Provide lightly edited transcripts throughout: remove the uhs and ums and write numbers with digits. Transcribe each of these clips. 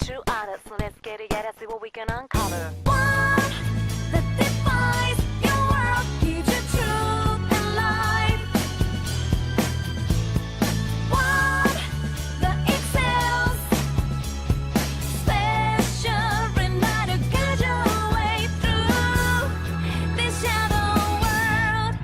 true honest. So let's get it, yeah, let's see what we can uncover. One that defies your world, gives you truth and life. One that excels, special reminder, guide your way through this shadow world.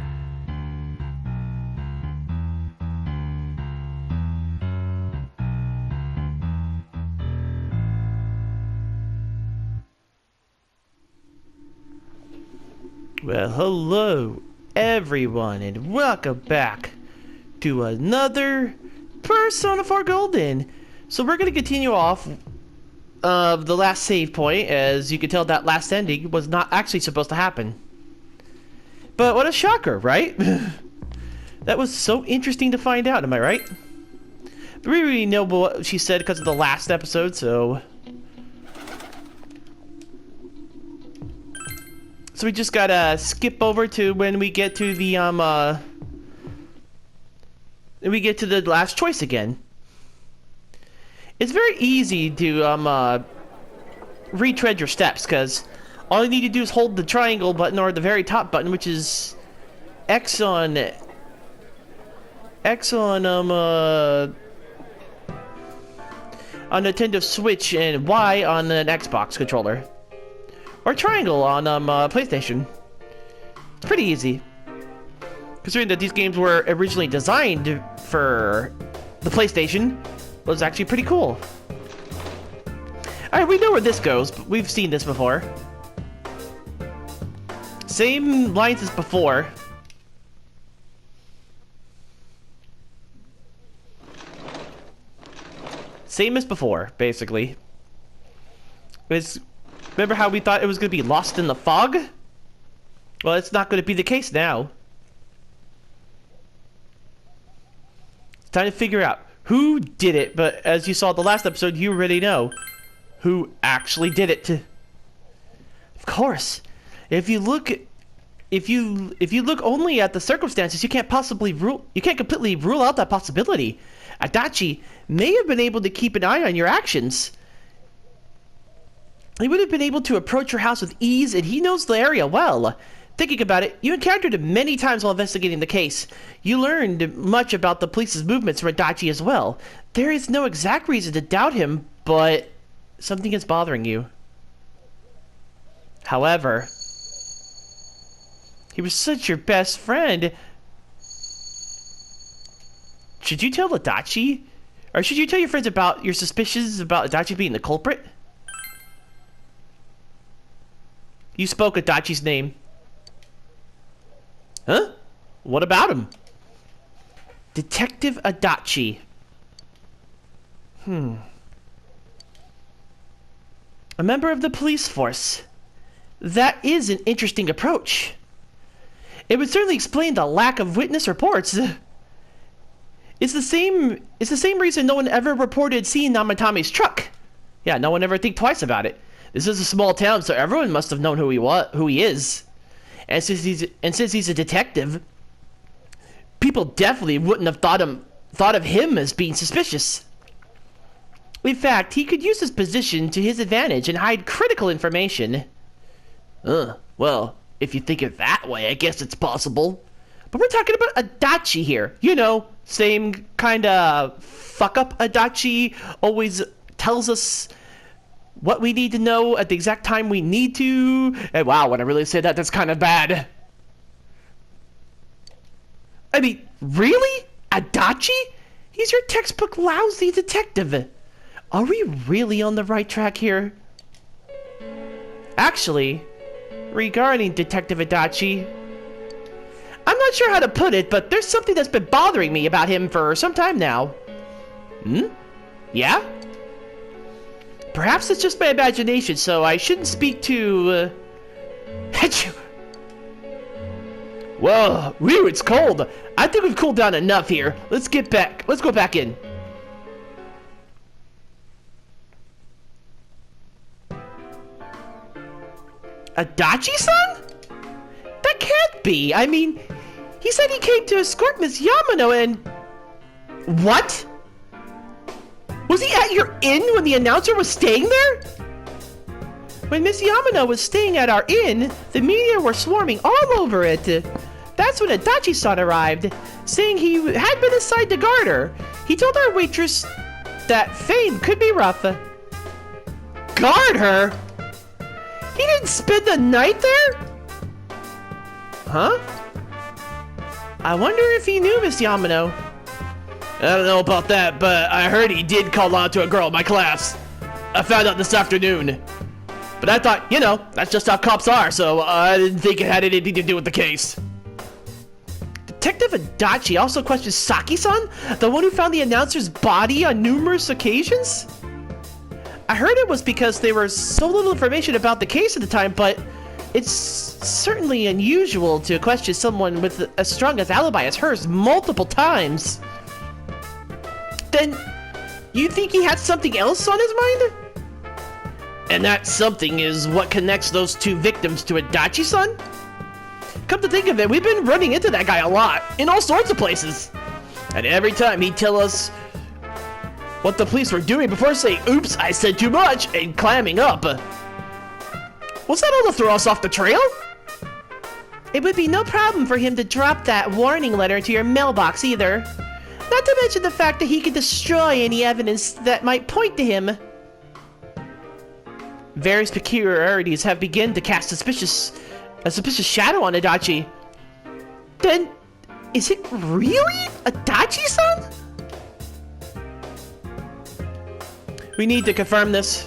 Well, hello everyone, and welcome back to another Persona 4 Golden. So we're going to continue off of the last save point. As you can tell, that last ending was not actually supposed to happen. But what a shocker, right? That was so interesting to find out, am I right? But we already know what she said because of the last episode, so... So we just gotta skip over to when we get to the last choice again. It's very easy to retread your steps, because all you need to do is hold the triangle button or the very top button, which is X on Nintendo Switch and Y on an Xbox controller. Or triangle on PlayStation. It's pretty easy. Considering that these games were originally designed for the PlayStation, it was actually pretty cool. Alright, we know where this goes, but we've seen this before. Same lines as before. Same as before, basically. Remember how we thought it was going to be lost in the fog? Well, it's not going to be the case now. It's time to figure out who did it, but as you saw the last episode, you already know who actually did it. Of course, if you look only at the circumstances, you can't completely rule out that possibility. Adachi may have been able to keep an eye on your actions. He would have been able to approach your house with ease, and he knows the area well. Thinking about it, you encountered him many times while investigating the case. You learned much about the police's movements from Adachi as well. There is no exact reason to doubt him, but something is bothering you. However, he was such your best friend. Should you tell Adachi? Or should you tell your friends about your suspicions about Adachi being the culprit? You spoke Adachi's name. Huh? What about him? Detective Adachi. A member of the police force. That is an interesting approach. It would certainly explain the lack of witness reports. It's the same reason no one ever reported seeing Namatami's truck. Yeah, no one ever think twice about it. This is a small town, so everyone must have known who he is. And since he's a detective, people definitely wouldn't have thought of him as being suspicious. In fact, he could use his position to his advantage and hide critical information. Well, if you think it that way, I guess it's possible. But we're talking about Adachi here. You know, same kind of fuck-up Adachi always tells us what we need to know at the exact time we need to. And wow, when I really say that, that's kind of bad. I mean, really? Adachi? He's your textbook lousy detective. Are we really on the right track here? Actually, regarding Detective Adachi, I'm not sure how to put it, but there's something that's been bothering me about him for some time now. Yeah? Perhaps it's just my imagination, so I shouldn't speak to, Achoo! Whoa, whew, it's cold. I think we've cooled down enough here. Let's go back in. Adachi-san? That can't be. I mean, he said he came to escort Miss Yamano and... What? Was he at your inn when the announcer was staying there? When Miss Yamano was staying at our inn, the media were swarming all over it. That's when Adachi-san arrived, saying he had been assigned to guard her. He told our waitress that fame could be rough. Guard her? He didn't spend the night there? Huh? I wonder if he knew Miss Yamano. I don't know about that, but I heard he did call on to a girl in my class. I found out this afternoon. But I thought, you know, that's just how cops are, so I didn't think it had anything to do with the case. Detective Adachi also questions Saki-san, the one who found the announcer's body on numerous occasions? I heard it was because there was so little information about the case at the time, but it's certainly unusual to question someone with as strong an alibi as hers multiple times. Then, you think he had something else on his mind? And that something is what connects those two victims to Adachi-san? Come to think of it, we've been running into that guy a lot, in all sorts of places. And every time he'd tell us what the police were doing before saying, oops, I said too much, and clamming up. Was that all to throw us off the trail? It would be no problem for him to drop that warning letter into your mailbox either. Not to mention the fact that he could destroy any evidence that might point to him. Various peculiarities have begun to cast a suspicious shadow on Adachi. Then, is it really Adachi-san? We need to confirm this.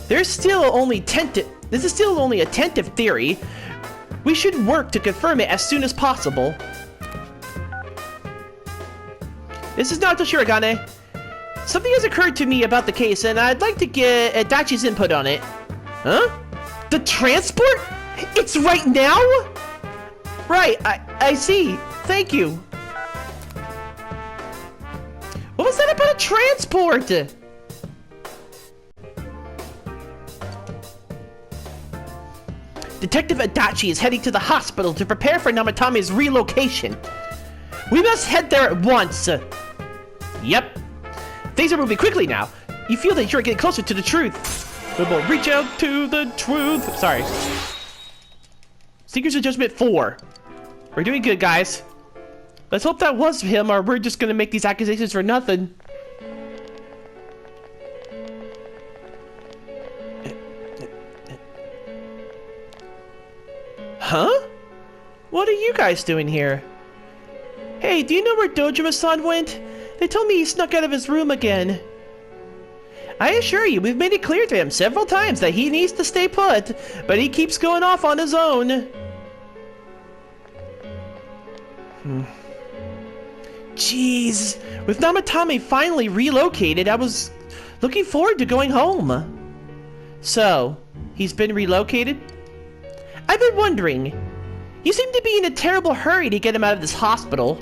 This is still only a tentative theory. We should work to confirm it as soon as possible. This is Naruto Shirogane. Something has occurred to me about the case, and I'd like to get Adachi's input on it. Huh? The transport? It's right now? Right, I see. Thank you. What was that about a transport? Detective Adachi is heading to the hospital to prepare for Namatame's relocation. We must head there at once. Yep. Things are moving quickly now. You feel that you're getting closer to the truth. We will reach out to the truth. Sorry. Seekers of Judgment 4. We're doing good, guys. Let's hope that was him, or we're just gonna make these accusations for nothing. Huh? What are you guys doing here? Hey, do you know where Dojima-san went? They told me he snuck out of his room again. I assure you, we've made it clear to him several times that he needs to stay put, but he keeps going off on his own. Jeez, with Namatame finally relocated, I was looking forward to going home. So, he's been relocated? I've been wondering. You seem to be in a terrible hurry to get him out of this hospital.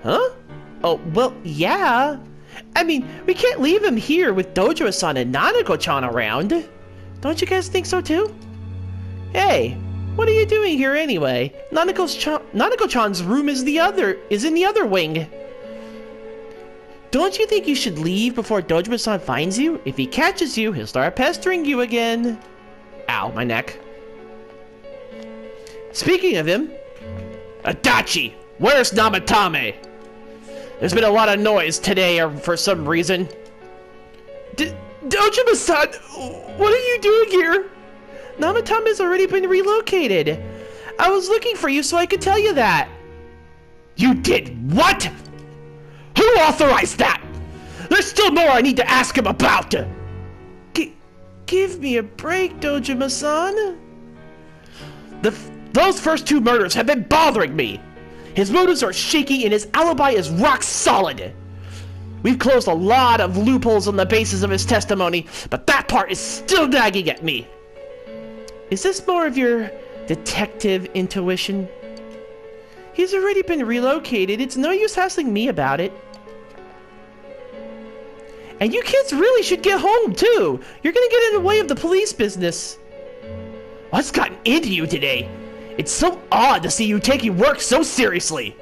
Huh? Oh, well, yeah. I mean, we can't leave him here with Dojo-san and Nanako-chan around. Don't you guys think so too? Hey, what are you doing here anyway? Nanako-chan's room is in the other wing. Don't you think you should leave before Dojima-san finds you? If he catches you, he'll start pestering you again. Ow, my neck. Speaking of him, Adachi, where's Namatame? There's been a lot of noise today for some reason. Dojima-san, what are you doing here? Namatame's already been relocated. I was looking for you so I could tell you that. You did what? Who authorized that? There's still more I need to ask him about. Give me a break, Dojima-san. Those first two murders have been bothering me. His motives are shaky and his alibi is rock solid. We've closed a lot of loopholes on the basis of his testimony, but that part is still nagging at me. Is this more of your detective intuition? He's already been relocated. It's no use hassling me about it. And you kids really should get home, too. You're gonna get in the way of the police business. What's gotten into you today? It's so odd to see you taking work so seriously.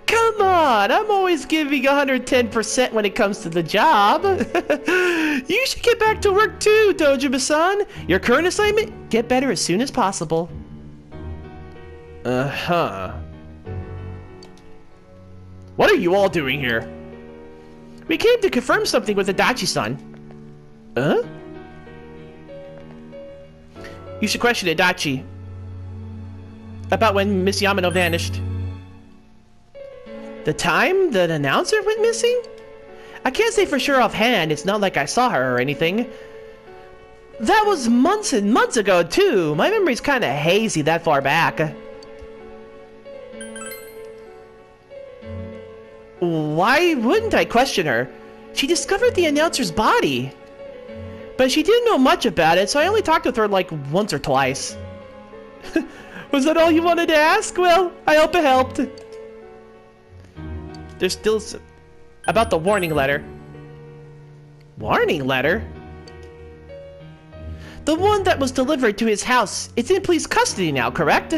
Come on, I'm always giving 110% when it comes to the job. You should get back to work too, Dojima-san. Your current assignment? Get better as soon as possible. Uh-huh. What are you all doing here? We came to confirm something with Adachi-san. Huh? You should question Adachi. About when Miss Yamano vanished. The time the announcer went missing? I can't say for sure offhand, it's not like I saw her or anything. That was months and months ago too. My memory's kinda hazy that far back. Why wouldn't I question her? She discovered the announcer's body. But she didn't know much about it, so I only talked with her like once or twice. Was that all you wanted to ask? Well, I hope it helped. There's still some... About the warning letter. Warning letter? The one that was delivered to his house. It's in police custody now, correct?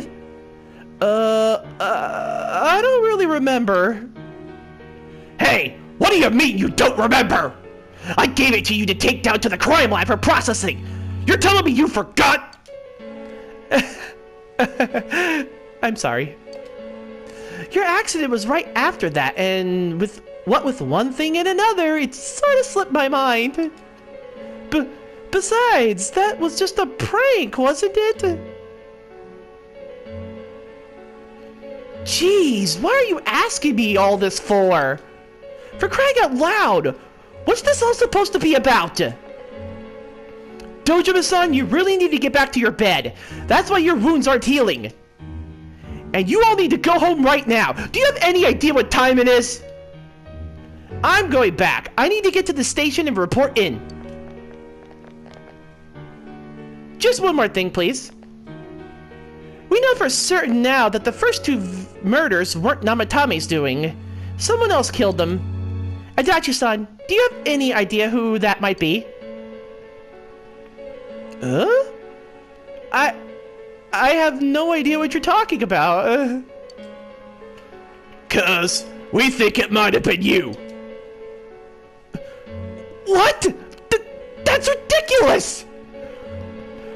I don't really remember. Hey, what do you mean you don't remember? I gave it to you to take down to the crime lab for processing. You're telling me you forgot? I'm sorry. Your accident was right after that, and with one thing and another, it sort of slipped my mind. Besides, that was just a prank, wasn't it? Jeez, why are you asking me all this for? For crying out loud! What's this all supposed to be about? Dojima-san, you really need to get back to your bed. That's why your wounds aren't healing. And you all need to go home right now. Do you have any idea what time it is? I'm going back. I need to get to the station and report in. Just one more thing, please. We know for certain now that the first two murders weren't Namatame's doing. Someone else killed them. Adachi-san, do you have any idea who that might be? Huh? I have no idea what you're talking about. 'Cause we think it might have been you. What? That's ridiculous!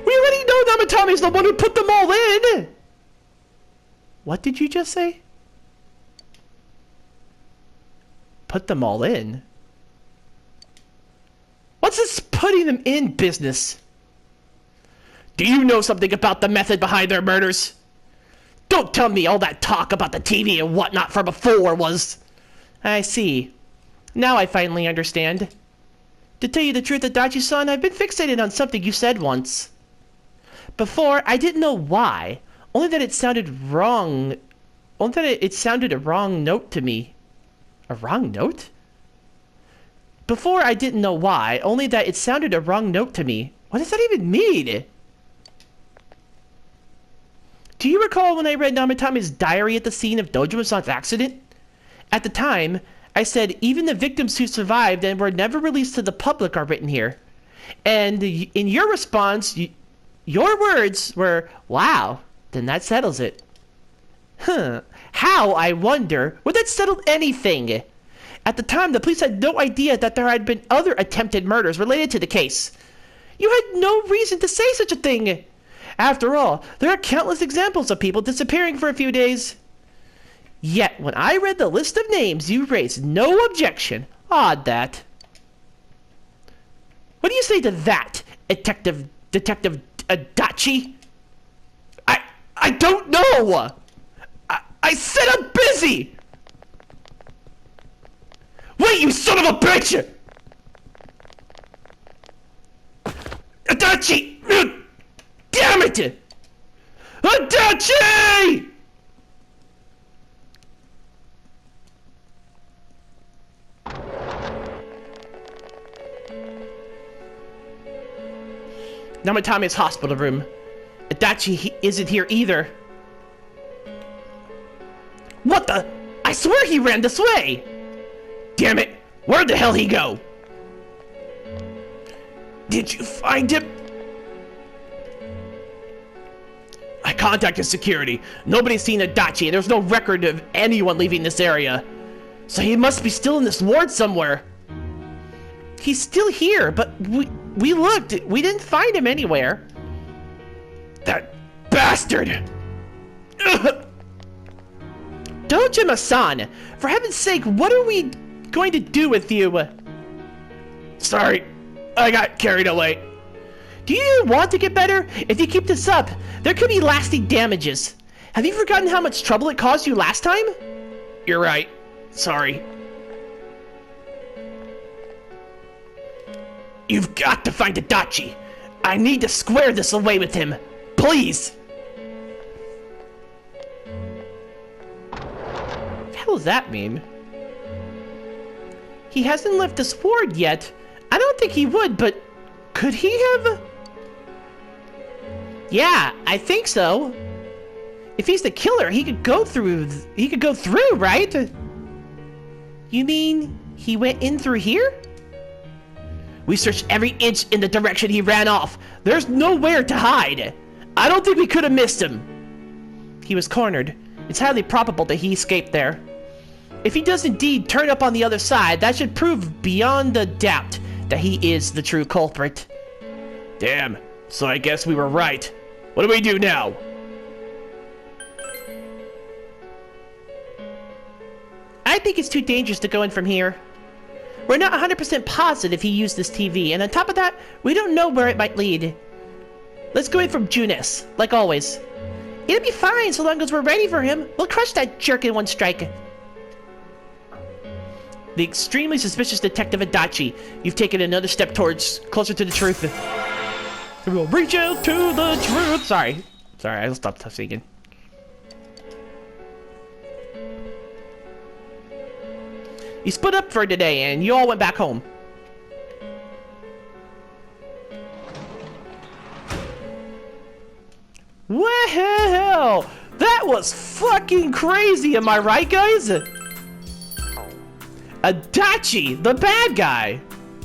We already know Namatame's the one who put them all in! What did you just say? Put them all in? What's this putting them in business? Do you know something about the method behind their murders? Don't tell me all that talk about the TV and whatnot from before was... I see. Now I finally understand. To tell you the truth, Adachi-san, I've been fixated on something you said once. Before, I didn't know why. Only that it sounded wrong. Only that it sounded a wrong note to me. A wrong note? Before, I didn't know why. Only that it sounded a wrong note to me. What does that even mean? Do you recall when I read Namatame's diary at the scene of Dojima-san's accident? At the time, I said even the victims who survived and were never released to the public are written here. And in your response, your words were, wow, then that settles it. Huh. How, I wonder, would that settle anything? At the time, the police had no idea that there had been other attempted murders related to the case. You had no reason to say such a thing. After all, there are countless examples of people disappearing for a few days. Yet, when I read the list of names, you raised no objection. Odd that. What do you say to that, Detective Adachi? I don't know! I said I'm busy! Wait, you son of a bitch! Adachi! Damn it! Adachi! Namatame's hospital room. Adachi isn't here either. What the? I swear he ran this way! Damn it! Where'd the hell he go? Did you find him? I contacted security. Nobody's seen Adachi. There's no record of anyone leaving this area. So he must be still in this ward somewhere. He's still here, but we looked. We didn't find him anywhere. That bastard! Dojima-san, for heaven's sake, what are we going to do with you? Sorry, I got carried away. Do you want to get better? If you keep this up, there could be lasting damages. Have you forgotten how much trouble it caused you last time? You're right. Sorry. You've got to find Adachi. I need to square this away with him. Please. What the hell does that mean? He hasn't left this ward yet. I don't think he would, but could he have? Yeah, I think so. If he's the killer, he could go through. He could go through, right? You mean he went in through here? We searched every inch in the direction he ran off. There's nowhere to hide. I don't think we could have missed him. He was cornered. It's highly probable that he escaped there. If he does indeed turn up on the other side, that should prove beyond a doubt that he is the true culprit. Damn, so I guess we were right. What do we do now? I think it's too dangerous to go in from here. We're not 100% positive he used this TV, and on top of that, we don't know where it might lead. Let's go in from Junis, like always. It'll be fine so long as we're ready for him. We'll crush that jerk in one strike. The extremely suspicious Detective Adachi. You've taken another step closer to the truth. We'll reach out to the truth. Sorry, I'll stop speaking. You split up for today and you all went back home. Wow, that was fucking crazy, am I right, guys? Adachi, the bad guy,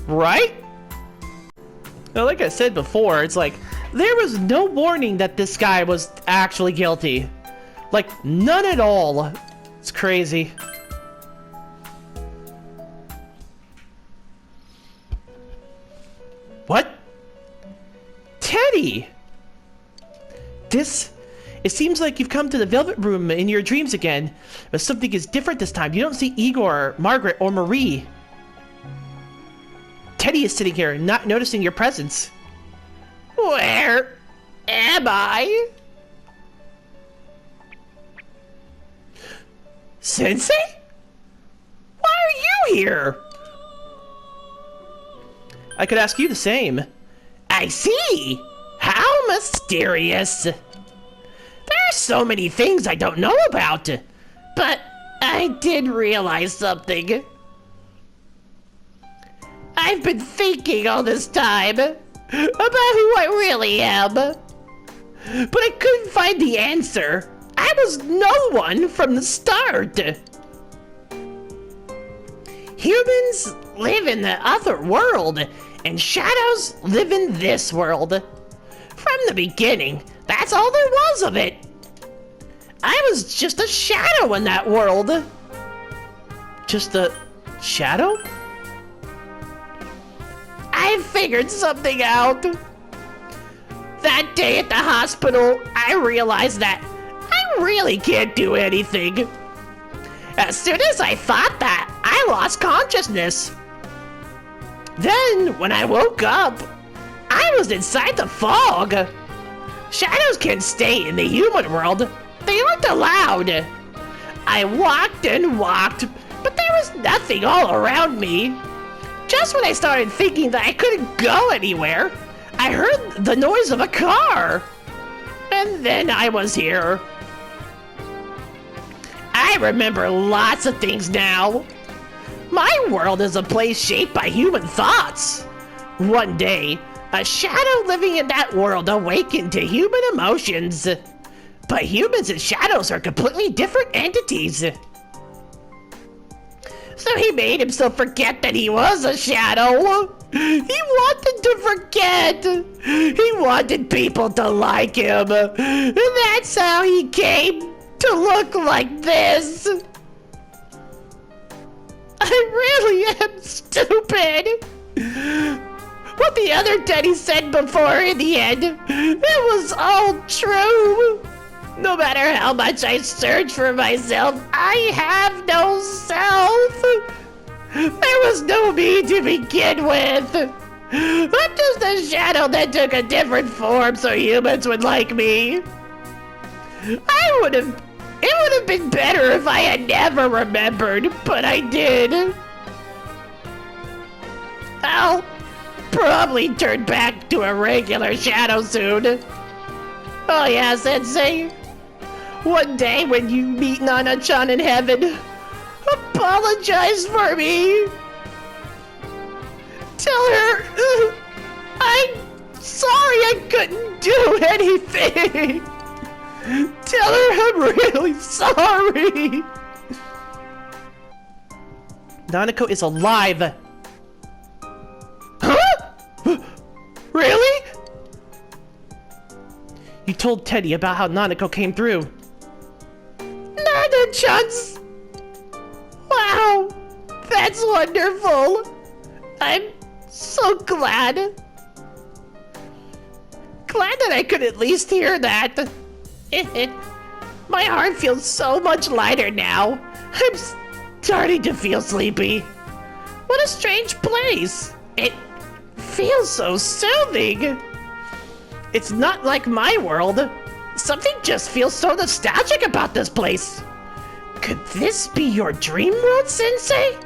right? Now, like I said before, it's like, there was no warning that this guy was actually guilty. Like, none at all. It's crazy. What? Teddy! It seems like you've come to the Velvet Room in your dreams again. But something is different this time. You don't see Igor, Margaret, or Marie. Teddy is sitting here, not noticing your presence. Where am I? Sensei? Why are you here? I could ask you the same. I see! How mysterious! There are so many things I don't know about. But I did realize something. I've been thinking all this time about who I really am. But I couldn't find the answer. I was no one from the start. Humans live in the other world, and shadows live in this world. From the beginning, that's all there was of it. I was just a shadow in that world. Just a shadow? I figured something out. That day at the hospital, I realized that I really can't do anything. As soon as I thought that, I lost consciousness. Then, when I woke up, I was inside the fog. Shadows can stay in the human world. They aren't allowed. I walked and walked, but there was nothing all around me. Just when I started thinking that I couldn't go anywhere, I heard the noise of a car. And then I was here. I remember lots of things now. My world is a place shaped by human thoughts. One day, a shadow living in that world awakened to human emotions. But humans and shadows are completely different entities. So he made himself forget that he was a shadow. He wanted to forget. He wanted people to like him. That's how he came to look like this. I really am stupid. What the other Teddy said before in the end, it was all true. No matter how much I search for myself, I have no self. There was no me to begin with. I'm just a shadow that took a different form so humans would like me. It would have been better if I had never remembered, but I did. I'll probably turn back to a regular shadow soon. Oh yeah, Sensei. One day when you meet Nana-chan in heaven, apologize for me. Tell her I'm sorry I couldn't do anything. Tell her I'm really sorry. Nanako is alive. Huh? Really? You told Teddy about how Nanako came through. Nana-chan's... Wow, that's wonderful. I'm so glad. Glad that I could at least hear that. My heart feels so much lighter now. I'm starting to feel sleepy. What a strange place. It feels so soothing. It's not like my world. Something just feels so nostalgic about this place. Could this be your dream world, Sensei?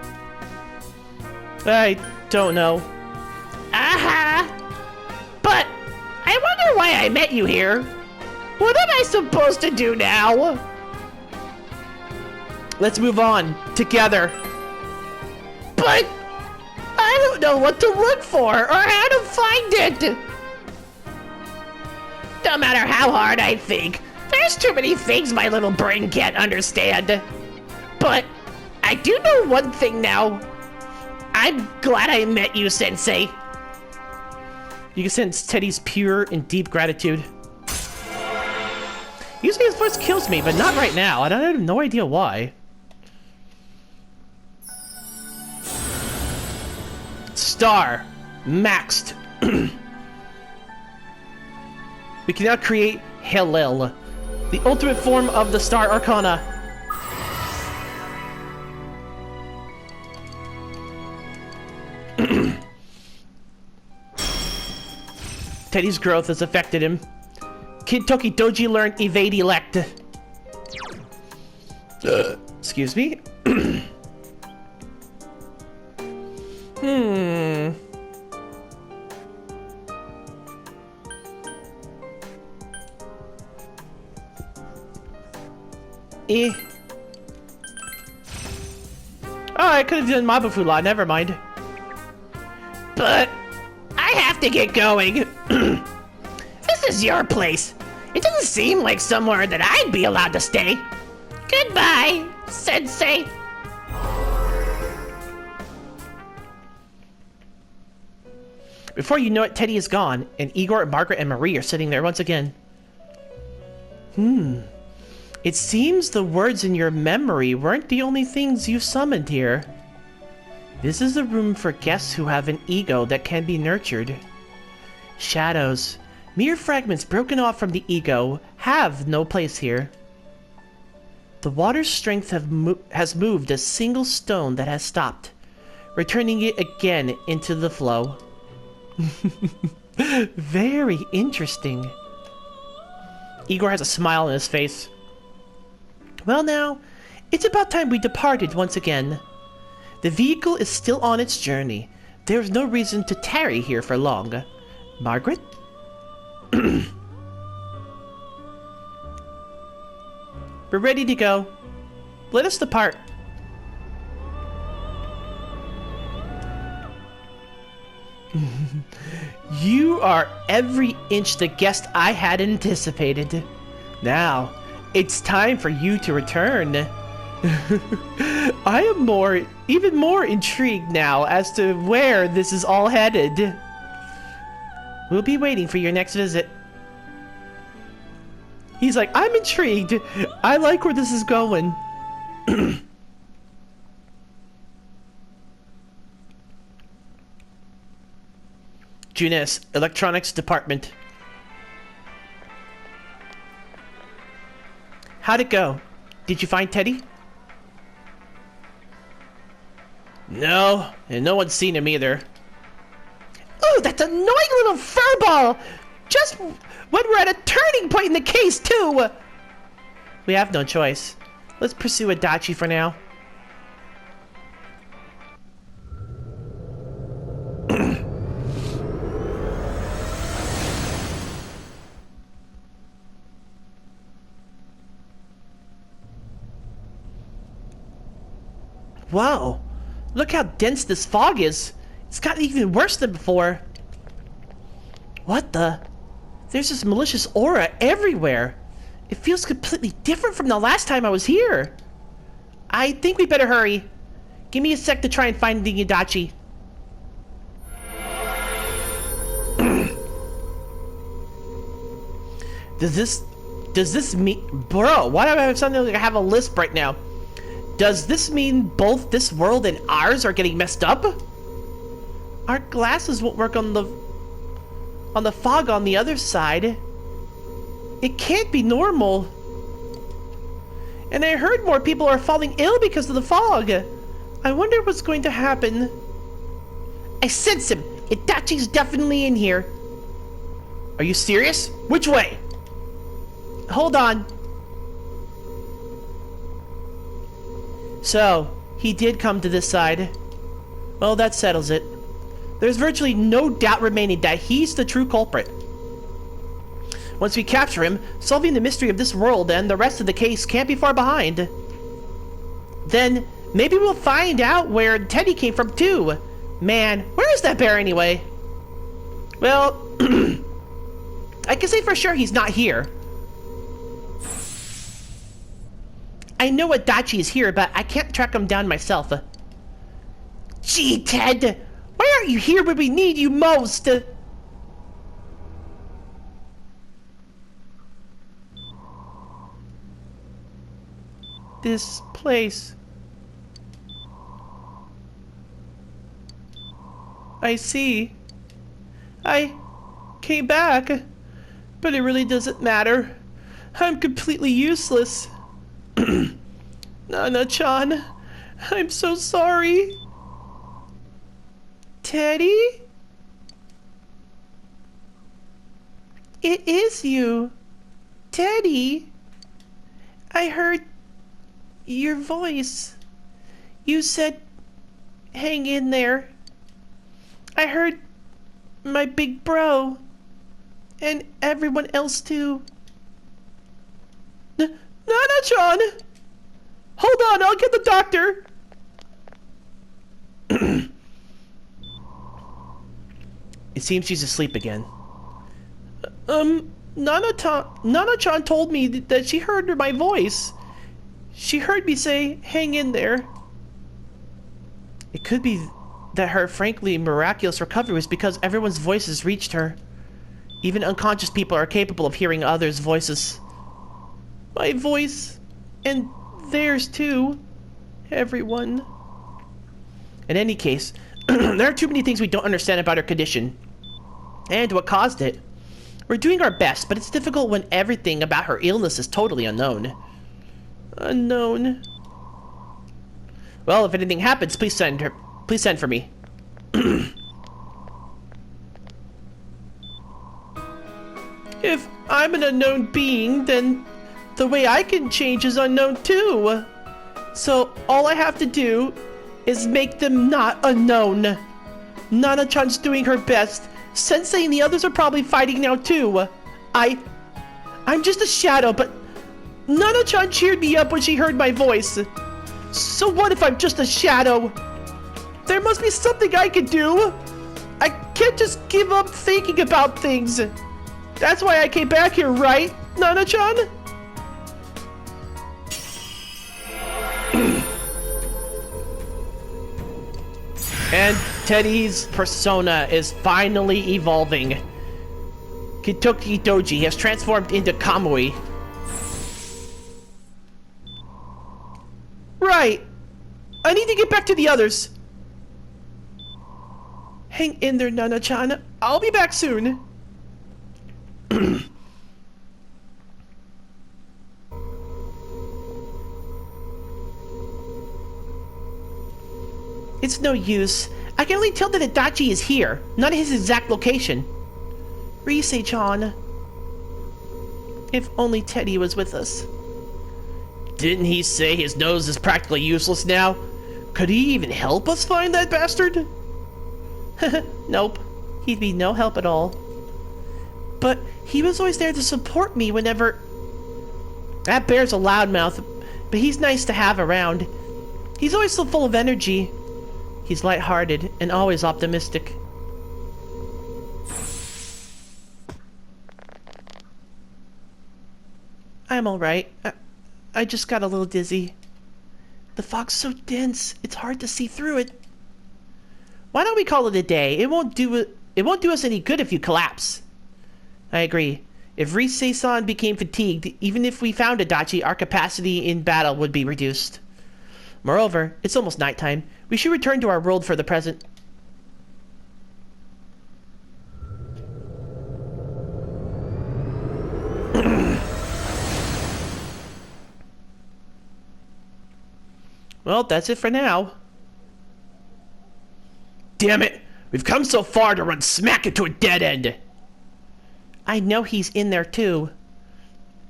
I don't know. Aha! But I wonder why I met you here. What am I supposed to do now? Let's move on together. But I don't know what to look for or how to find it. No matter how hard I think, there's too many things my little brain can't understand. But I do know one thing now. I'm glad I met you, Sensei. You can sense Teddy's pure and deep gratitude. Usually his voice kills me, but not right now. I have no idea why. Star. Maxed. We can now create Hellel, the ultimate form of the Star Arcana. Teddy's growth has affected him. Kid Toki Doji learned Evade Elect. Excuse me? Oh, I could have done Mabufu Law, never mind. But I have to get going. This is your place. It doesn't seem like somewhere that I'd be allowed to stay. Goodbye, Sensei. Before you know it, Teddy is gone, and Igor, Margaret, and Marie are sitting there once again. It seems the words in your memory weren't the only things you summoned here. This is a room for guests who have an ego that can be nurtured. Shadows, mere fragments broken off from the ego, have no place here. The water's strength has moved a single stone that has stopped, returning it again into the flow. Very interesting. Igor has a smile on his face. Well now, it's about time we departed once again. The vehicle is still on its journey. There's no reason to tarry here for long. Margaret? We're ready to go. Let us depart. You are every inch the guest I had anticipated. Now, it's time for you to return. I am even more intrigued now as to where this is all headed. We'll be waiting for your next visit. He's like, I'm intrigued. I like where this is going. Junes, Electronics Department. How'd it go? Did you find Teddy? No, and no one's seen him either. Oh, that's annoying little furball! Just when we're at a turning point in the case, too! We have no choice. Let's pursue Adachi for now. Wow, look how dense this fog is. It's gotten even worse than before. What the? There's this malicious aura everywhere. It feels completely different from the last time I was here. I think we better hurry. Give me a sec to try and find the Adachi. Does this mean... Bro, why do I have something like I have a lisp right now? Does this mean both this world and ours are getting messed up? Our glasses won't work on the fog on the other side. It can't be normal. And I heard more people are falling ill because of the fog. I wonder what's going to happen. I sense him. Itachi's definitely in here. Are you serious? Which way? Hold on. So, he did come to this side. Well, that settles it. There's virtually no doubt remaining that he's the true culprit. Once we capture him, solving the mystery of this world and the rest of the case can't be far behind. Then, maybe we'll find out where Teddy came from too. Man, where is that bear anyway? Well, I can say for sure he's not here. I know Adachi is here, but I can't track him down myself. Gee, Ted! Why aren't you here when we need you most? This place. I see. I came back, but it really doesn't matter. I'm completely useless. Nana-chan, I'm so sorry. Teddy? It is you. Teddy? I heard your voice. You said, hang in there. I heard my big bro. And everyone else too. Nana-chan! Hold on, I'll get the doctor! It seems she's asleep again. Nana-chan told me that she heard my voice. She heard me say, hang in there. It could be that her frankly miraculous recovery was because everyone's voices reached her. Even unconscious people are capable of hearing others' voices. My voice, and theirs too. Everyone. In any case, there are too many things we don't understand about her condition. And what caused it. We're doing our best, but it's difficult when everything about her illness is totally unknown. Unknown. Well, if anything happens, please send for me. If I'm an unknown being, then the way I can change is unknown too. So all I have to do is make them not unknown. Nana-chan's doing her best. Sensei and the others are probably fighting now too. I'm just a shadow, but Nana-chan cheered me up when she heard my voice. So what if I'm just a shadow? There must be something I can do. I can't just give up thinking about things. That's why I came back here, right, Nana-chan? And Teddy's persona is finally evolving. Kitoki Doji has transformed into Kamui. Right. I need to get back to the others. Hang in there, Nana-chan. I'll be back soon. It's no use. I can only tell that Adachi is here, not his exact location. Rise-chan. If only Teddy was with us. Didn't he say his nose is practically useless now? Could he even help us find that bastard? Nope. He'd be no help at all. But he was always there to support me whenever... That bear's a loudmouth, but he's nice to have around. He's always so full of energy. He's lighthearted and always optimistic. I'm alright. I just got a little dizzy. The fog's so dense, it's hard to see through it. Why don't we call it a day? It won't do us any good if you collapse. I agree. If Rise-san became fatigued, even if we found Adachi, our capacity in battle would be reduced. Moreover, it's almost nighttime. We should return to our world for the present. Well, that's it for now. Damn it! We've come so far to run smack into a dead end! I know he's in there too.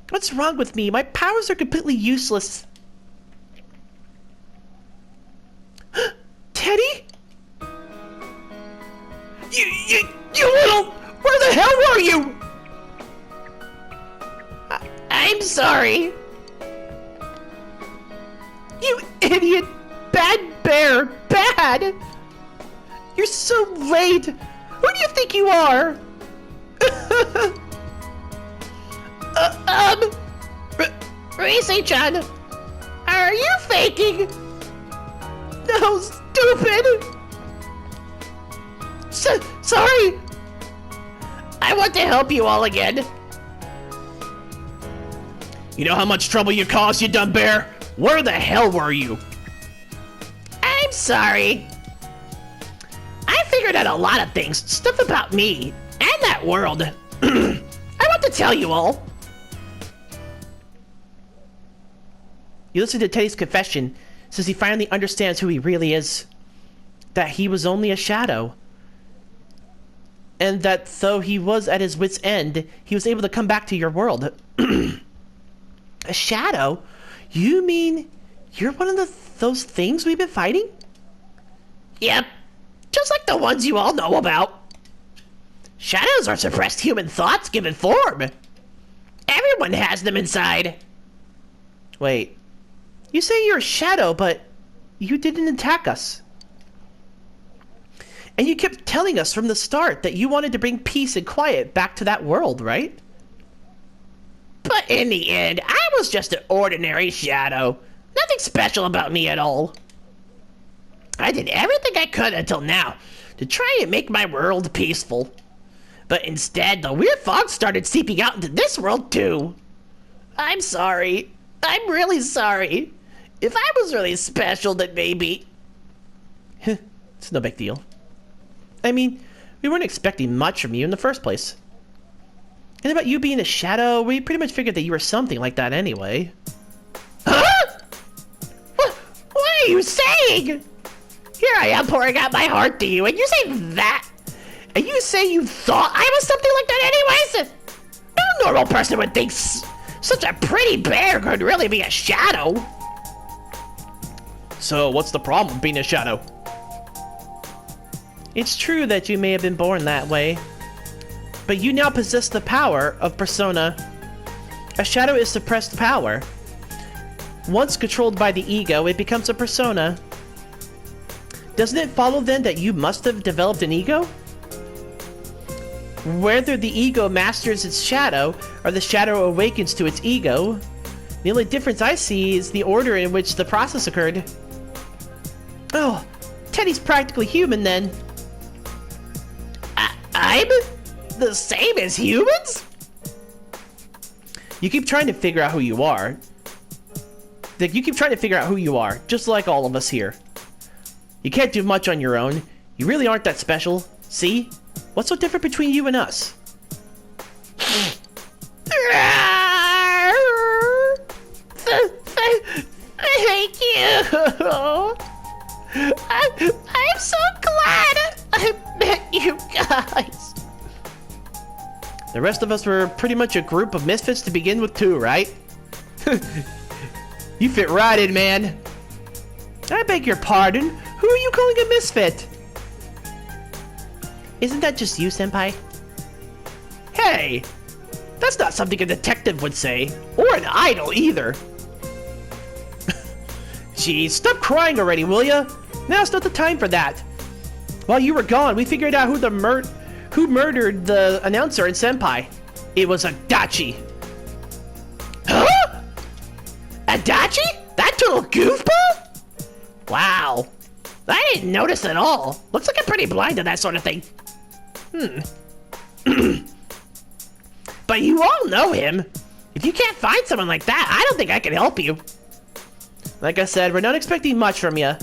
What's wrong with me? My powers are completely useless. Teddy? You little... Where the hell were you? I'm sorry. You idiot! Bad bear! Bad! You're so late! Who do you think you are? Rise-chan! Are you faking? No, stupid! Sorry! I want to help you all again. You know how much trouble you caused, you dumb bear? Where the hell were you? I'm sorry. I figured out a lot of things, stuff about me, and that world. I want to tell you all. You listen to Teddy's confession, since he finally understands who he really is. That he was only a shadow. And that though he was at his wit's end, he was able to come back to your world. A shadow? You mean you're one of those things we've been fighting? Yep. Just like the ones you all know about. Shadows are suppressed human thoughts given form. Everyone has them inside. Wait. You say you're a shadow, but you didn't attack us. And you kept telling us from the start that you wanted to bring peace and quiet back to that world, right? But in the end, I was just an ordinary shadow. Nothing special about me at all. I did everything I could until now to try and make my world peaceful. But instead, the weird fog started seeping out into this world too. I'm sorry. I'm really sorry. If I was really special, then maybe... It's no big deal. I mean, we weren't expecting much from you in the first place. And about you being a shadow, we pretty much figured that you were something like that anyway. Huh? What are you saying? Here I am pouring out my heart to you, and you say that? And you say you thought I was something like that anyways? No normal person would think such a pretty bear could really be a shadow. So what's the problem being a shadow? It's true that you may have been born that way, but you now possess the power of persona. A shadow is suppressed power. Once controlled by the ego, it becomes a persona. Doesn't it follow then that you must have developed an ego? Whether the ego masters its shadow, or the shadow awakens to its ego, the only difference I see is the order in which the process occurred. Oh, Teddy's practically human then. I'm? the same as humans? You keep trying to figure out who you are. Like, you keep trying to figure out who you are, just like all of us here. You can't do much on your own. You really aren't that special. See? What's so different between you and us? Thank you. I'm so glad I met you guys. The rest of us were pretty much a group of misfits to begin with too, right? You fit right in, man. I beg your pardon. Who are you calling a misfit? Isn't that just you, senpai? Hey! That's not something a detective would say. Or an idol, either. Jeez, stop crying already, will ya? Now's not the time for that. While you were gone, we figured out who murdered the announcer and senpai. It was Adachi. Huh? Adachi? That little goofball? Wow. I didn't notice at all. Looks like I'm pretty blind to that sort of thing. But you all know him. If you can't find someone like that, I don't think I can help you. Like I said, we're not expecting much from you.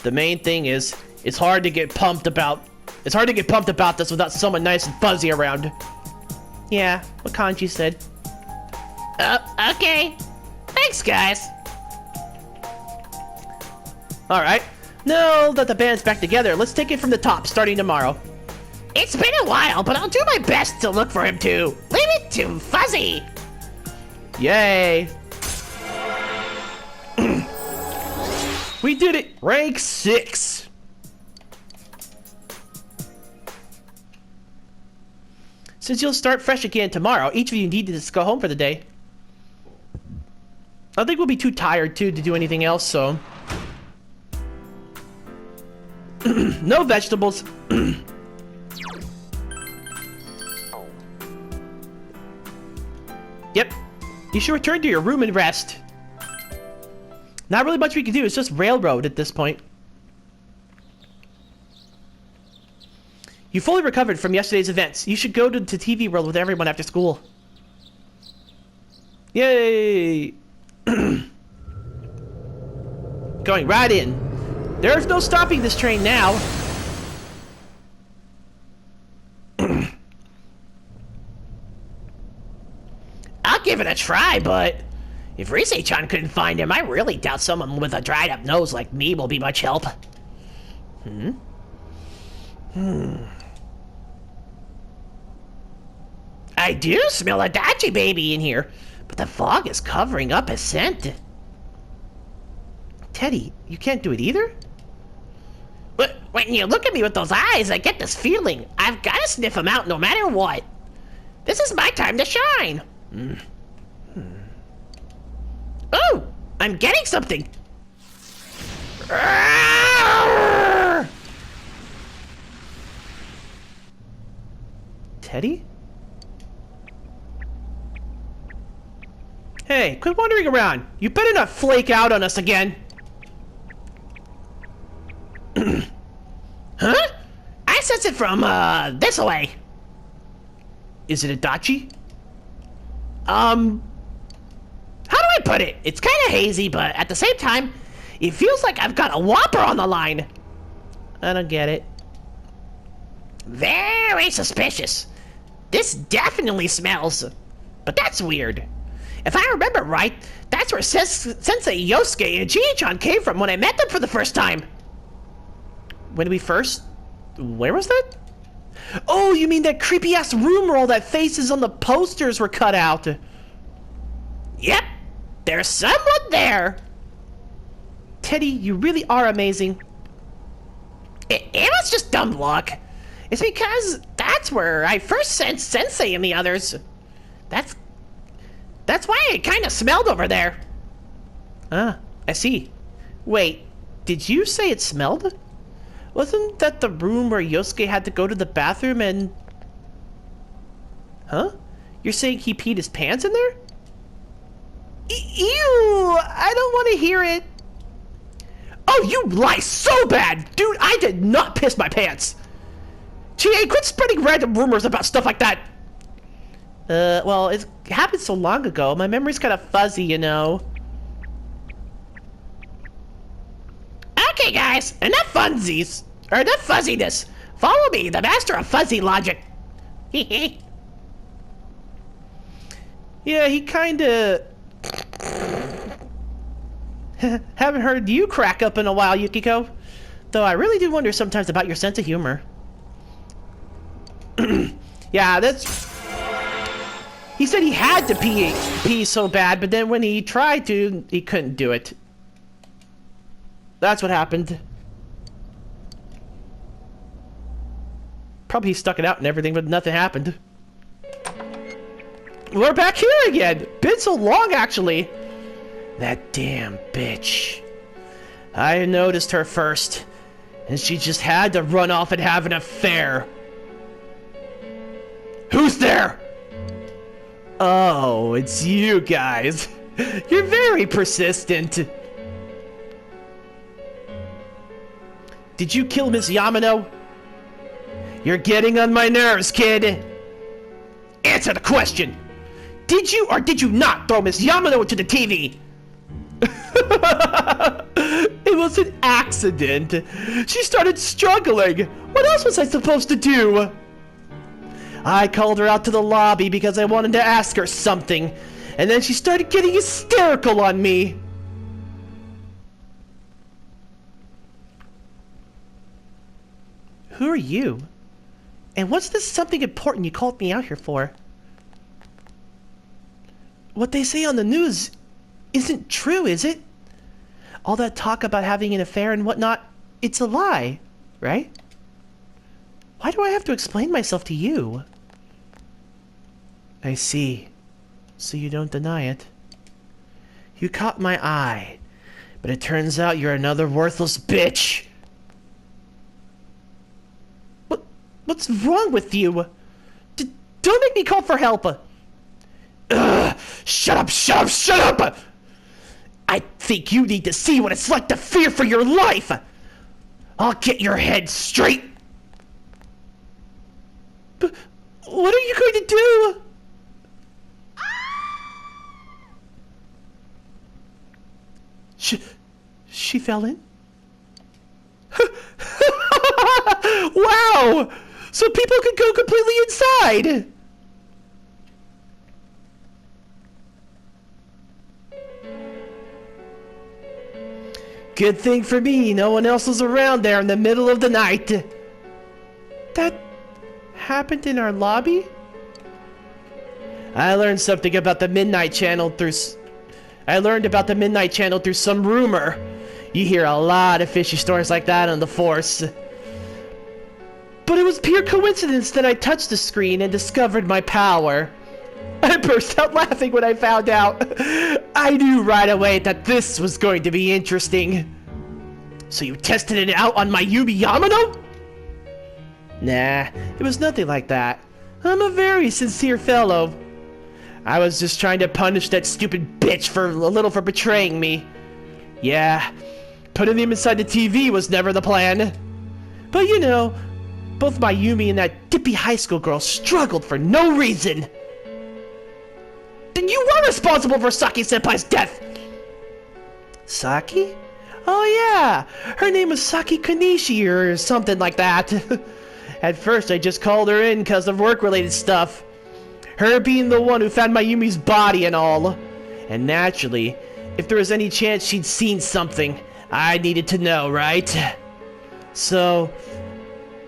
The main thing is, it's hard to get pumped about this without someone nice and fuzzy around. Yeah, what Kanji said. Okay. Thanks, guys. Alright. Now that the band's back together, let's take it from the top, starting tomorrow. It's been a while, but I'll do my best to look for him too. Leave it to Fuzzy. Yay. We did it! Rank 6! Since you'll start fresh again tomorrow, each of you need to just go home for the day. I think we'll be too tired, too, to do anything else, so... No vegetables. Yep. You should return to your room and rest. Not really much we can do, it's just railroad at this point. You fully recovered from yesterday's events. You should go to TV World with everyone after school. Yay! Going right in. There's no stopping this train now. I'll give it a try, but... if Rise-chan couldn't find him, I really doubt someone with a dried-up nose like me will be much help. I do smell a Dachi baby in here, but the fog is covering up his scent. Teddy, you can't do it either? But when you look at me with those eyes, I get this feeling. I've got to sniff him out no matter what. This is my time to shine. Oh, I'm getting something. Teddy? Hey, quit wandering around. You better not flake out on us again. Huh? I sense it from, this way. Is it Adachi? How do I put it? It's kind of hazy, but at the same time, it feels like I've got a whopper on the line. I don't get it. Very suspicious. This definitely smells. But that's weird. If I remember right, that's where Sensei Yosuke and Chii-chan came from when I met them for the first time. When we first... where was that? Oh, you mean that creepy-ass room where all that faces on the posters were cut out. Yep, there's someone there. Teddy, you really are amazing. It was just dumb luck. It's because that's where I first sensed Sensei and the others. That's why it kind of smelled over there. Ah, I see. Wait, did you say it smelled? Wasn't that the room where Yosuke had to go to the bathroom and... Huh? You're saying he peed his pants in there? Ew! I don't want to hear it. Oh, you lie so bad! Dude, I did not piss my pants. GA, quit spreading random rumors about stuff like that! Well, it happened so long ago. My memory's kind of fuzzy, you know. Okay, guys, enough funsies. Or enough fuzziness. Follow me, the master of fuzzy logic. Yeah, he kinda... Haven't heard you crack up in a while, Yukiko. Though I really do wonder sometimes about your sense of humor. Yeah, that's... He said he had to pee so bad, but then when he tried to, he couldn't do it. That's what happened. Probably he stuck it out and everything, but nothing happened. We're back here again! Been so long, actually. That damn bitch. I noticed her first, and she just had to run off and have an affair. Who's there? Oh, it's you guys. You're very persistent. Did you kill Miss Yamano? You're getting on my nerves, kid. Answer the question. Did you or did you not throw Miss Yamano into the TV? It was an accident. She started struggling. What else was I supposed to do? I called her out to the lobby because I wanted to ask her something, and then she started getting hysterical on me. Who are you? And what's this something important you called me out here for? What they say on the news isn't true, is it? All that talk about having an affair and whatnot, it's a lie, right? Why do I have to explain myself to you? I see. So you don't deny it. You caught my eye, but it turns out you're another worthless bitch. What's wrong with you? Don't make me call for help. Ugh, shut up, shut up, shut up! I think you need to see what it's like to fear for your life. I'll get your head straight. But what are you going to do? She fell in? Wow! So people could go completely inside! Good thing for me, no one else was around there in the middle of the night. That happened in our lobby? I learned something about the Midnight Channel through some rumor. You hear a lot of fishy stories like that on the Force. But it was pure coincidence that I touched the screen and discovered my power. I burst out laughing when I found out. I knew right away that this was going to be interesting. So you tested it out on my Yumi Yamano? Nah, it was nothing like that. I'm a very sincere fellow. I was just trying to punish that stupid bitch for betraying me. Yeah, putting him inside the TV was never the plan. But you know, both my Yumi and that dippy high school girl struggled for no reason. Then you were responsible for Saki-senpai's death! Saki? Oh yeah, her name was Saki Kanishi or something like that. At first I just called her in because of work-related stuff. Her being the one who found my Yumi's body and all. And naturally, if there was any chance she'd seen something, I needed to know, right? So,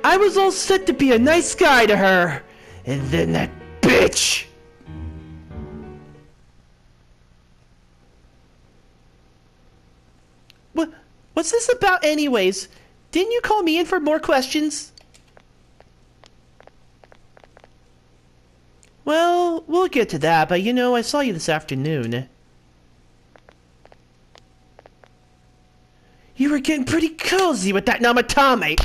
I was all set to be a nice guy to her. And then that bitch! What's this about anyways? Didn't you call me in for more questions? Well, we'll get to that, but you know, I saw you this afternoon. You were getting pretty cozy with that Namatame.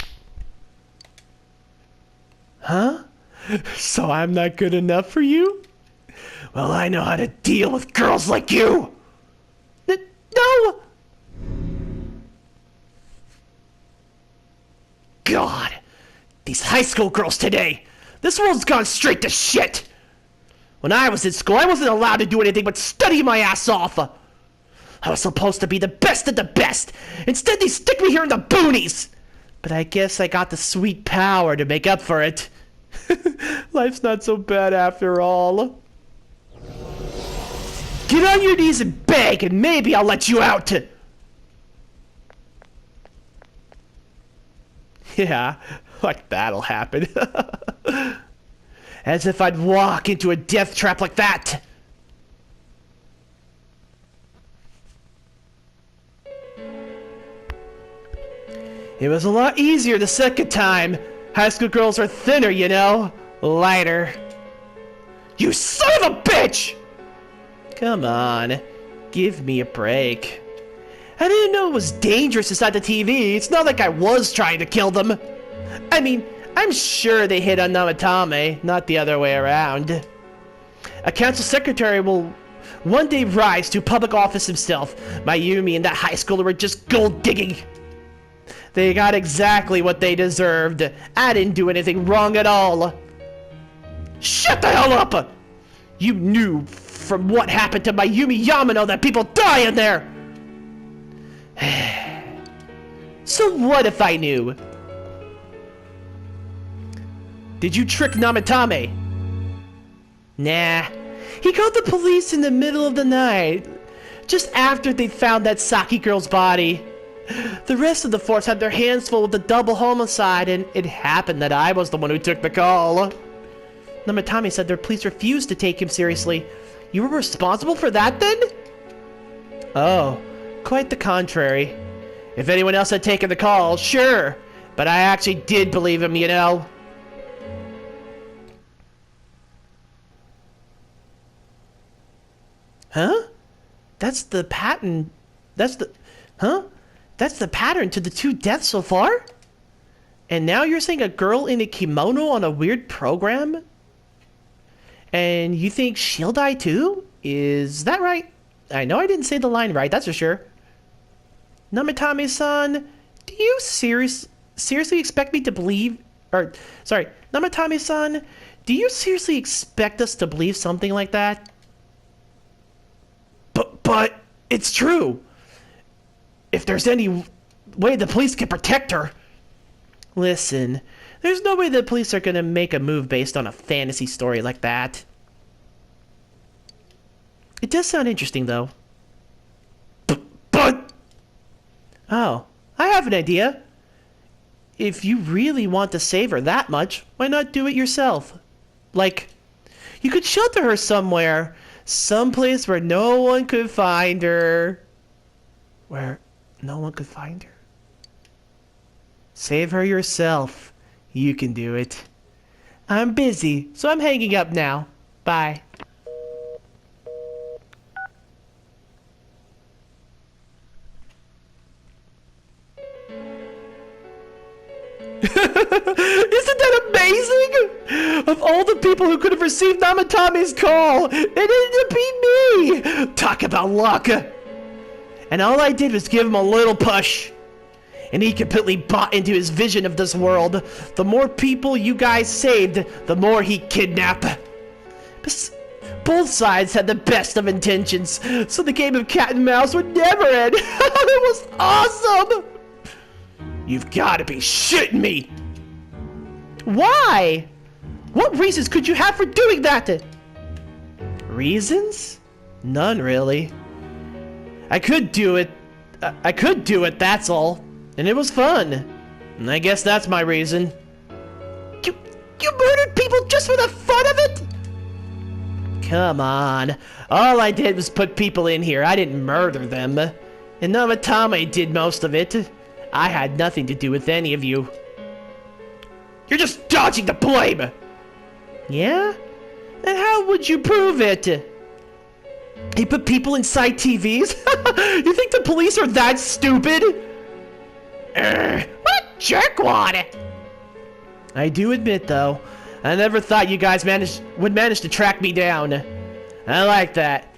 Huh? So I'm not good enough for you? Well, I know how to deal with girls like you! No! God! These high school girls today. This world's gone straight to shit. When I was in school, I wasn't allowed to do anything but study my ass off. I was supposed to be the best of the best. Instead, they stick me here in the boonies. But I guess I got the sweet power to make up for it. Life's not so bad after all. Get on your knees and beg, and maybe I'll let you out. Yeah, like that'll happen. As if I'd walk into a death trap like that. It was a lot easier the second time. High school girls are thinner, you know. Lighter. You son of a bitch! Come on. Give me a break. I didn't know it was dangerous inside the TV. It's not like I was trying to kill them. I mean, I'm sure they hit on Namatame, not the other way around. A council secretary will one day rise to public office himself. Mayumi and that high schooler were just gold digging. They got exactly what they deserved. I didn't do anything wrong at all. Shut the hell up! You knew from what happened to Mayumi Yamano that people die in there! So what if I knew? Did you trick Namatame? Nah. He called the police in the middle of the night, just after they found that Saki girl's body. The rest of the force had their hands full with the double homicide, and it happened that I was the one who took the call. Namatame said their police refused to take him seriously. You were responsible for that, then? Oh, quite the contrary. If anyone else had taken the call, sure. But I actually did believe him, you know. Huh? That's the pattern. Huh? That's the pattern to the 2 deaths so far? And now you're saying a girl in a kimono on a weird program? And you think she'll die too? Is that right? I know I didn't say the line right, that's for sure. Namatame-san, do you seriously expect me to believe... Namatame-san, do you seriously expect us to believe something like that? But it's true. If there's any way the police can protect her... Listen, there's no way the police are gonna make a move based on a fantasy story like that. It does sound interesting, though. But... Oh, I have an idea. If you really want to save her that much, why not do it yourself? Like, you could shelter her somewhere. Someplace where no one could find her. Where no one could find her? Save her yourself. You can do it. I'm busy, so I'm hanging up now. Bye. Isn't that amazing? Of all the people who could have received Namatame's call, it ended up being me! Talk about luck! And all I did was give him a little push. And he completely bought into his vision of this world. The more people you guys saved, the more he kidnapped. Both sides had the best of intentions, so the game of cat and mouse would never end. It was awesome! You've got to be shitting me! Why? What reasons could you have for doing that? Reasons? None, really. I could do it, that's all. And it was fun. And I guess that's my reason. You murdered people just for the fun of it? Come on. All I did was put people in here. I didn't murder them. And Namatame did most of it. I had nothing to do with any of you. You're just dodging the blame! Yeah? And how would you prove it? He put people inside TVs? You think the police are that stupid? What a jerkwad! I do admit, though, I never thought you guys would manage to track me down. I like that.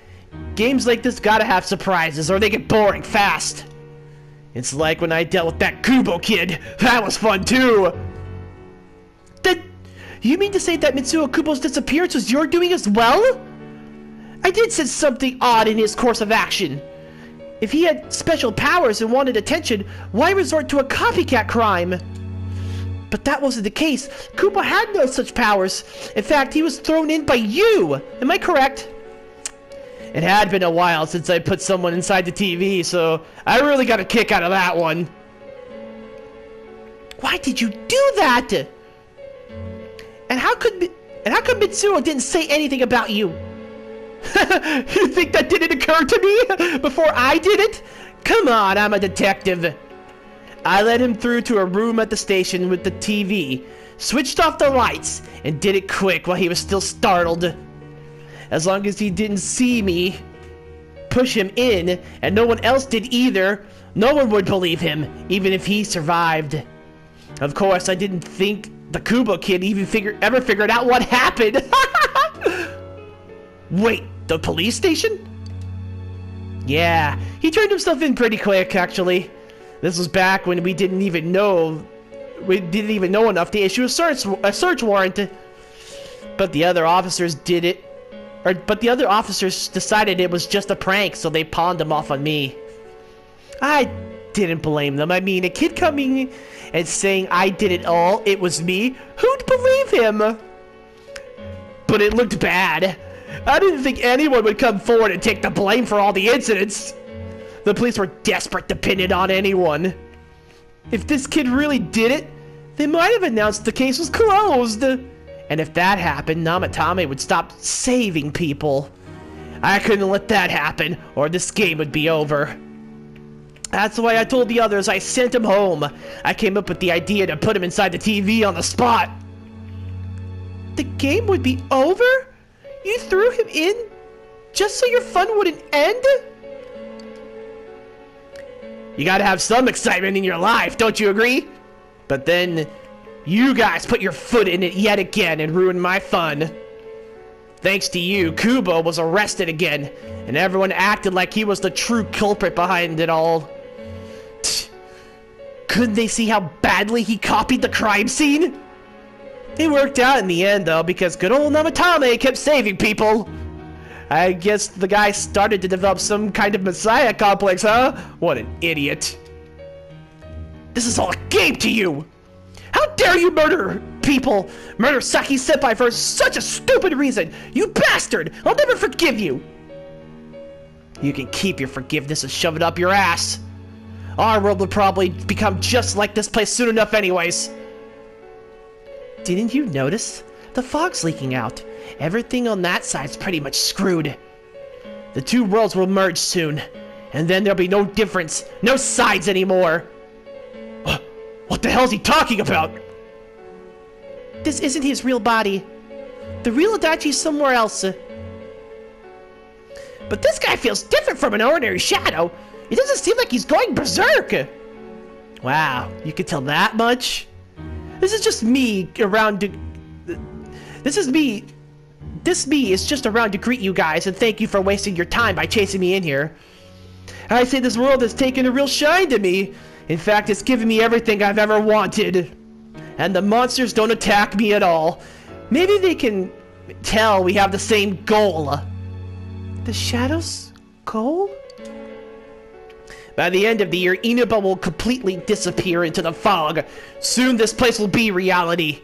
Games like this gotta have surprises, or they get boring fast. It's like when I dealt with that Kubo kid. That was fun, too! You mean to say that Mitsuo Kubo's disappearance was your doing as well? I did sense something odd in his course of action. If he had special powers and wanted attention, why resort to a copycat crime? But that wasn't the case. Kubo had no such powers. In fact, he was thrown in by you. Am I correct? It had been a while since I put someone inside the TV, so I really got a kick out of that one. Why did you do that? And how come Mitsuo didn't say anything about you? You think that didn't occur to me before I did it? Come on, I'm a detective. I led him through to a room at the station with the TV, switched off the lights, and did it quick while he was still startled. As long as he didn't see me push him in, and no one else did either, no one would believe him, even if he survived. Of course, I didn't think the Kubo kid ever figured out what happened. Wait, the police station? Yeah, he turned himself in pretty quick, actually. This was back when we didn't even know enough to issue a search warrant. But the other officers decided it was just a prank, so they pawned him off on me. I didn't blame them. I mean, a kid coming and saying I did it all, it was me, who'd believe him? But it looked bad. I didn't think anyone would come forward and take the blame for all the incidents. The police were desperate to pin it on anyone. If this kid really did it, they might have announced the case was closed. And if that happened, Namatame would stop saving people. I couldn't let that happen, or this game would be over. That's why I told the others I sent him home. I came up with the idea to put him inside the TV on the spot. The game would be over? You threw him in just so your fun wouldn't end? You gotta have some excitement in your life, don't you agree? But then, you guys put your foot in it yet again and ruined my fun. Thanks to you, Kubo was arrested again, and everyone acted like he was the true culprit behind it all. Couldn't they see how badly he copied the crime scene? It worked out in the end, though, because good old Namatame kept saving people. I guess the guy started to develop some kind of messiah complex, huh? What an idiot. This is all a game to you! How dare you murder people! Murder Saki Senpai for such a stupid reason! You bastard! I'll never forgive you! You can keep your forgiveness and shove it up your ass. Our world would probably become just like this place soon enough anyways. Didn't you notice? The fog's leaking out. Everything on that side's pretty much screwed. The two worlds will merge soon, and then there'll be no difference, no sides anymore. What the hell is he talking about? This isn't his real body. The real Adachi's somewhere else. But this guy feels different from an ordinary shadow. It doesn't seem like he's going berserk. Wow, you can tell that much? This is just me around to... This me is just around to greet you guys and thank you for wasting your time by chasing me in here. I say this world has taken a real shine to me. In fact, it's given me everything I've ever wanted. And the monsters don't attack me at all. Maybe they can tell we have the same goal. The Shadow's goal? By the end of the year, Inuba will completely disappear into the fog. Soon this place will be reality.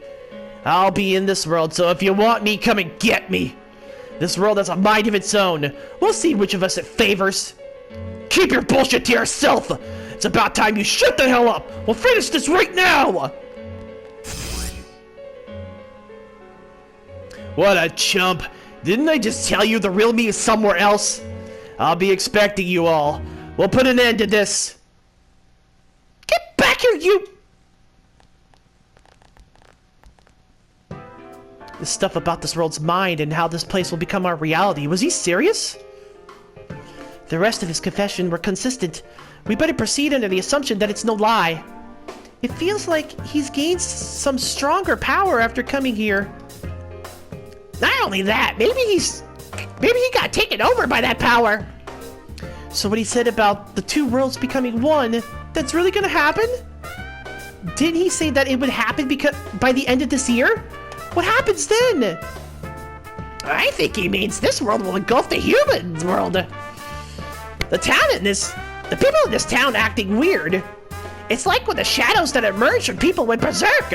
I'll be in this world, so if you want me, come and get me. This world has a mind of its own. We'll see which of us it favors. Keep your bullshit to yourself! It's about time you shut the hell up! We'll finish this right now! What a chump. Didn't I just tell you the real me is somewhere else? I'll be expecting you all. We'll put an end to this. Get back here, you... The stuff about this world's mind and how this place will become our reality. Was he serious? The rest of his confession were consistent. We better proceed under the assumption that it's no lie. It feels like he's gained some stronger power after coming here. Not only that, maybe he got taken over by that power. So what he said about the two worlds becoming one, that's really gonna happen? Didn't he say that it would happen by the end of this year? What happens then? I think he means this world will engulf the human world. The people in this town acting weird. It's like when the shadows that emerge from people went berserk.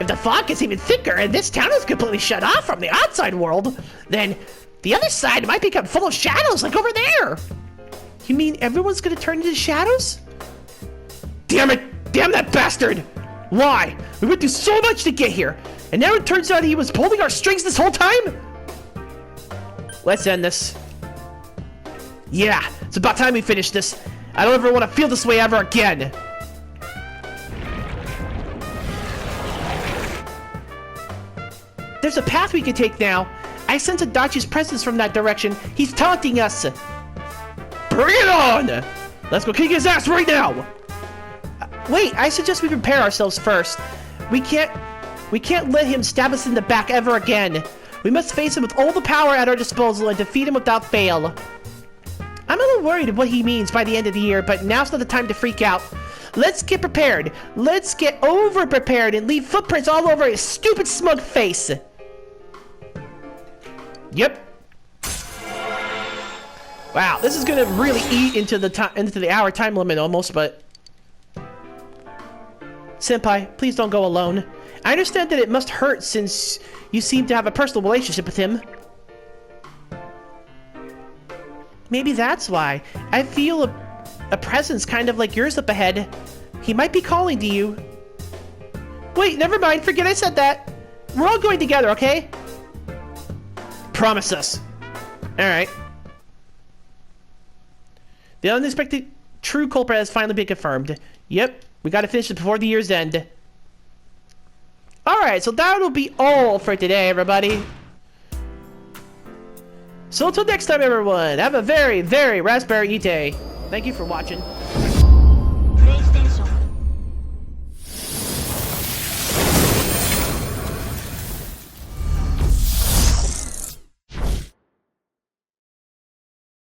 If the fog gets even thicker and this town is completely shut off from the outside world, then the other side might become full of shadows like over there. You mean everyone's gonna turn into shadows? Damn it! Damn that bastard! Why? We went through so much to get here, and now it turns out he was pulling our strings this whole time? Let's end this. Yeah, it's about time we finish this. I don't ever want to feel this way ever again. There's a path we can take now. I sense Adachi's presence from that direction. He's taunting us. Bring it on! Let's go kick his ass right now! Wait, I suggest we prepare ourselves first. We can't let him stab us in the back ever again. We must face him with all the power at our disposal and defeat him without fail. I'm a little worried of what he means by the end of the year, but now's not the time to freak out. Let's get prepared. Let's get over-prepared and leave footprints all over his stupid smug face. Yep. Wow, this is gonna really eat into the hour time limit almost, but... Senpai, please don't go alone. I understand that it must hurt since you seem to have a personal relationship with him. Maybe that's why. I feel a presence kind of like yours up ahead. He might be calling to you. Wait, never mind. Forget I said that. We're all going together, okay? Promise us. Alright. The unexpected true culprit has finally been confirmed. Yep, we gotta finish it before the year's end. Alright, so that'll be all for today, everybody. So until next time, everyone, have a very, very raspberry day. Thank you for watching.